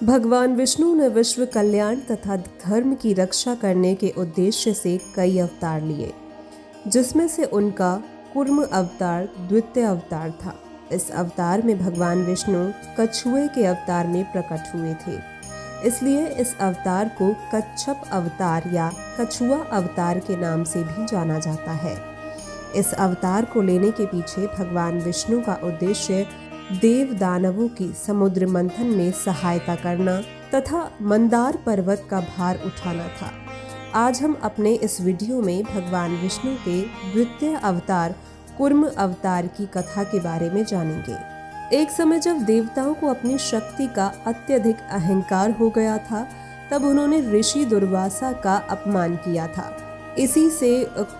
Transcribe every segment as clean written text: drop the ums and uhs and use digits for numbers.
भगवान विष्णु ने विश्व कल्याण तथा धर्म की रक्षा करने के उद्देश्य से कई अवतार लिए, जिसमें से उनका कूर्म अवतार द्वितीय अवतार था। इस अवतार में भगवान विष्णु कछुए के अवतार में प्रकट हुए थे, इसलिए इस अवतार को कच्छप अवतार या कछुआ अवतार के नाम से भी जाना जाता है। इस अवतार को लेने के पीछे भगवान विष्णु का उद्देश्य देव दानवों की समुद्र मंथन में सहायता करना तथा मंदार पर्वत का भार उठाना था। आज हम अपने इस वीडियो में भगवान विष्णु के द्वितीय अवतार कूर्म अवतार की कथा के बारे में जानेंगे। एक समय जब देवताओं को अपनी शक्ति का अत्यधिक अहंकार हो गया था, तब उन्होंने ऋषि दुर्वासा का अपमान किया था। इसी से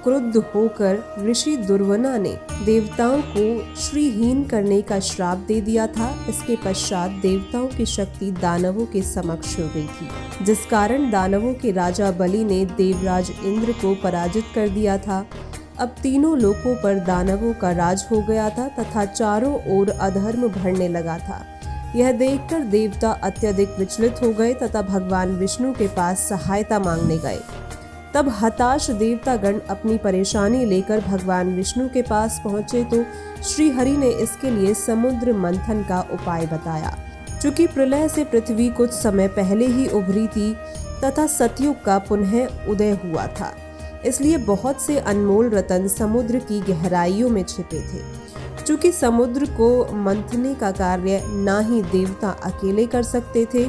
क्रुद्ध होकर ऋषि दुर्वना ने देवताओं को श्रीहीन करने का श्राप दे दिया था। इसके पश्चात देवताओं की शक्ति दानवों के समक्ष हो गई थी, जिस कारण दानवों के राजा बलि ने देवराज इंद्र को पराजित कर दिया था। अब तीनों लोकों पर दानवों का राज हो गया था तथा चारों ओर अधर्म बढ़ने लगा था। यह देखकर देवता अत्यधिक विचलित हो गए तथा भगवान विष्णु के पास सहायता मांगने गए। तब हताश देवतागण अपनी परेशानी लेकर भगवान विष्णु के पास पहुंचे तो श्री हरि ने इसके लिए समुद्र मंथन का उपाय बताया। चूंकि प्रलय से पृथ्वी कुछ समय पहले ही उभरी थी तथा सतयुग का पुनः उदय हुआ था, इसलिए बहुत से अनमोल रत्न समुद्र की गहराइयों में छिपे थे। चूंकि समुद्र को मंथने का कार्य ना ही देवता अकेले कर सकते थे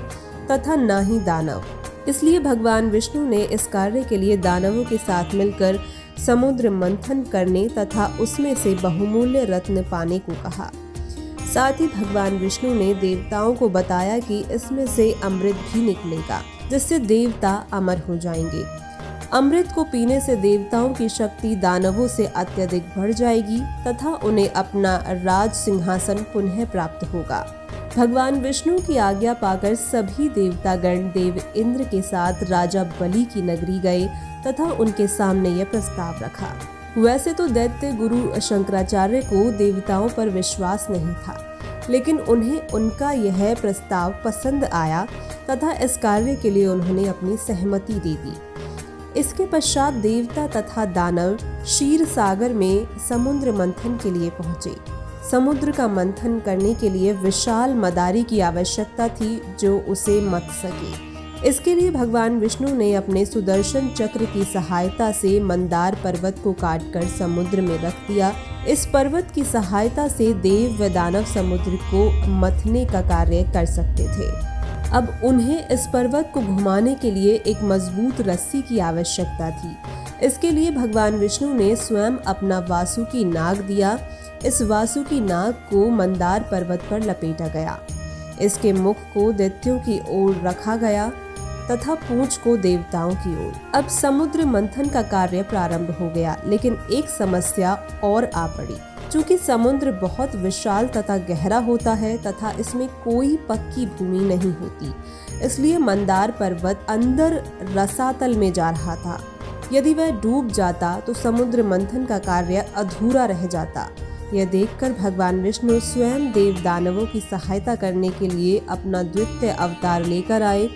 तथा ना ही दानव, इसलिए भगवान विष्णु ने इस कार्य के लिए दानवों के साथ मिलकर समुद्र मंथन करने तथा उसमें से बहुमूल्य रत्न पाने को कहा। साथ ही भगवान विष्णु ने देवताओं को बताया कि इसमें से अमृत भी निकलेगा, जिससे देवता अमर हो जाएंगे। अमृत को पीने से देवताओं की शक्ति दानवों से अत्यधिक बढ़ जाएगी तथा उन्हें अपना राज सिंहासन पुनः प्राप्त होगा। भगवान विष्णु की आज्ञा पाकर सभी देवतागण देव इंद्र के साथ राजा बलि की नगरी गए तथा उनके सामने यह प्रस्ताव रखा। वैसे तो दैत्य गुरु शंकराचार्य को देवताओं पर विश्वास नहीं था, लेकिन उन्हें उनका यह प्रस्ताव पसंद आया तथा इस कार्य के लिए उन्होंने अपनी सहमति दे दी। इसके पश्चात देवता तथा दानव क्षीर सागर में समुद्र मंथन के लिए पहुंचे। समुद्र का मंथन करने के लिए विशाल मदारी की आवश्यकता थी, जो उसे मथ सके। इसके लिए भगवान विष्णु ने अपने सुदर्शन चक्र की सहायता से मंदार पर्वत को काटकर समुद्र में रख दिया। इस पर्वत की सहायता से देव व दानव समुद्र को मथने का कार्य कर सकते थे। अब उन्हें इस पर्वत को घुमाने के लिए एक मजबूत रस्सी की आवश्यकता थी। इसके लिए भगवान विष्णु ने स्वयं अपना वासुकी नाग दिया। इस वासुकी नाग को मंदार पर्वत पर लपेटा गया। इसके मुख को दैत्यों की ओर रखा गया तथा पूंछ को देवताओं की ओर। अब समुद्र मंथन का कार्य प्रारंभ हो गया, लेकिन एक समस्या और आ पड़ी। चूंकि समुद्र बहुत विशाल तथा गहरा होता है तथा इसमें कोई पक्की भूमि नहीं होती, इसलिए मंदार पर्वत अंदर रसातल में जा रहा था। यदि वह डूब जाता तो समुद्र मंथन का कार्य अधूरा रह जाता। यह देखकर भगवान विष्णु स्वयं देव दानवों की सहायता करने के लिए अपना द्वितीय अवतार लेकर आए।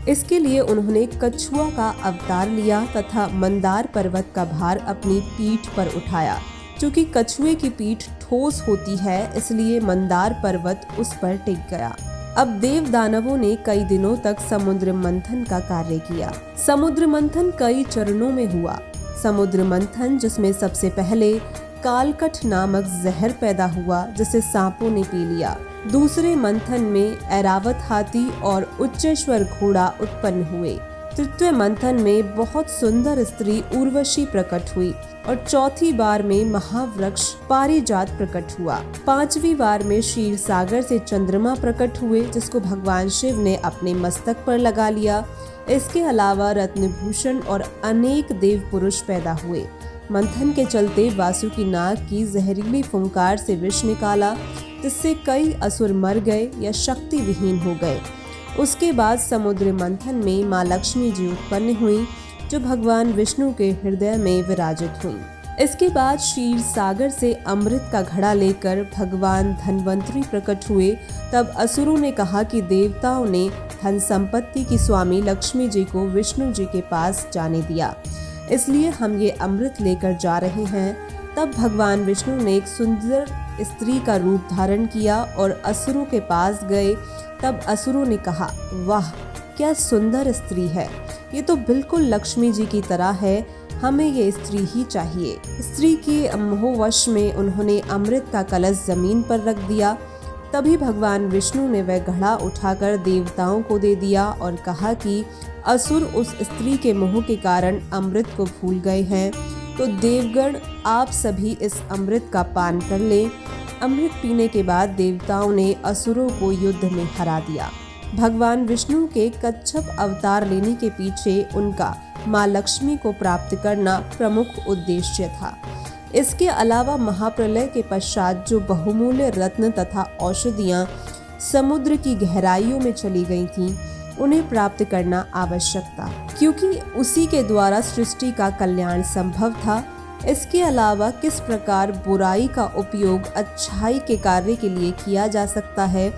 इसके लिए उन्होंने कछुआ का अवतार लिया तथा मंदार पर्वत का भार अपनी पीठ पर उठाया। चूंकि कछुए की पीठ ठोस होती है, इसलिए मंदार पर्वत उस पर टिक गया। अब देव दानवों ने कई दिनों तक समुद्र मंथन का कार्य किया। समुद्र मंथन कई चरणों में हुआ। समुद्र मंथन जिसमें सबसे पहले कालकट नामक जहर पैदा हुआ, जिसे सांपों ने पी लिया। दूसरे मंथन में ऐरावत हाथी और उच्चेश्वर घोड़ा उत्पन्न हुए। तृतीय मंथन में बहुत सुंदर स्त्री उर्वशी प्रकट हुई और चौथी बार में महावृक्ष पारिजात प्रकट हुआ। पांचवी बार में क्षीर सागर से चंद्रमा प्रकट हुए, जिसको भगवान शिव ने अपने मस्तक पर लगा लिया। इसके अलावा रत्नभूषण और अनेक देव पुरुष पैदा हुए। मंथन के चलते वासुकी नाग की जहरीली फुंकार से विष निकाला, जिससे कई असुर मर गए या शक्ति विहीन हो गए। उसके बाद समुद्र मंथन में माँ लक्ष्मी जी उत्पन्न हुई, जो भगवान विष्णु के हृदय में विराजित हुई। इसके बाद क्षीर सागर से अमृत का घड़ा लेकर भगवान धन्वंतरी प्रकट हुए। तब असुरों ने कहा कि देवताओं ने धन संपत्ति की स्वामी लक्ष्मी जी को विष्णु जी के पास जाने दिया, इसलिए हम ये अमृत लेकर जा रहे हैं। तब भगवान विष्णु ने एक सुंदर स्त्री का रूप धारण किया और असुरों के पास गए। तब असुरों ने कहा, वाह क्या सुंदर स्त्री है, ये तो बिल्कुल लक्ष्मी जी की तरह है, हमें ये स्त्री ही चाहिए। स्त्री के मोहवश में उन्होंने अमृत का कलश जमीन पर रख दिया। तभी भगवान विष्णु ने वह घड़ा उठाकर देवताओं को दे दिया और कहा कि असुर उस स्त्री के मोह के कारण अमृत को भूल गए हैं, तो देवगण आप सभी इस अमृत का पान कर लें। अमृत पीने के बाद देवताओं ने असुरों को युद्ध में हरा दिया। भगवान विष्णु के कच्छप अवतार लेने के पीछे उनका माँ लक्ष्मी को प्राप्त करना प्रमुख उद्देश्य था। इसके अलावा महाप्रलय के पश्चात जो बहुमूल्य रत्न तथा औषधियाँ समुद्र की गहराइयों में चली गई थीं, उन्हें प्राप्त करना आवश्यक था, क्योंकि उसी के द्वारा सृष्टि का कल्याण संभव था। इसके अलावा किस प्रकार बुराई का उपयोग अच्छाई के कार्य के लिए किया जा सकता है,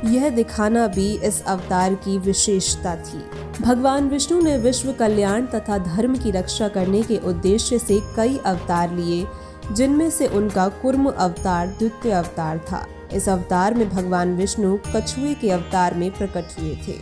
यह दिखाना भी इस अवतार की विशेषता थी। भगवान विष्णु ने विश्व कल्याण तथा धर्म की रक्षा करने के उद्देश्य से कई अवतार लिए, जिनमें से उनका कूर्म अवतार द्वितीय अवतार था। इस अवतार में भगवान विष्णु कछुए के अवतार में प्रकट हुए थे।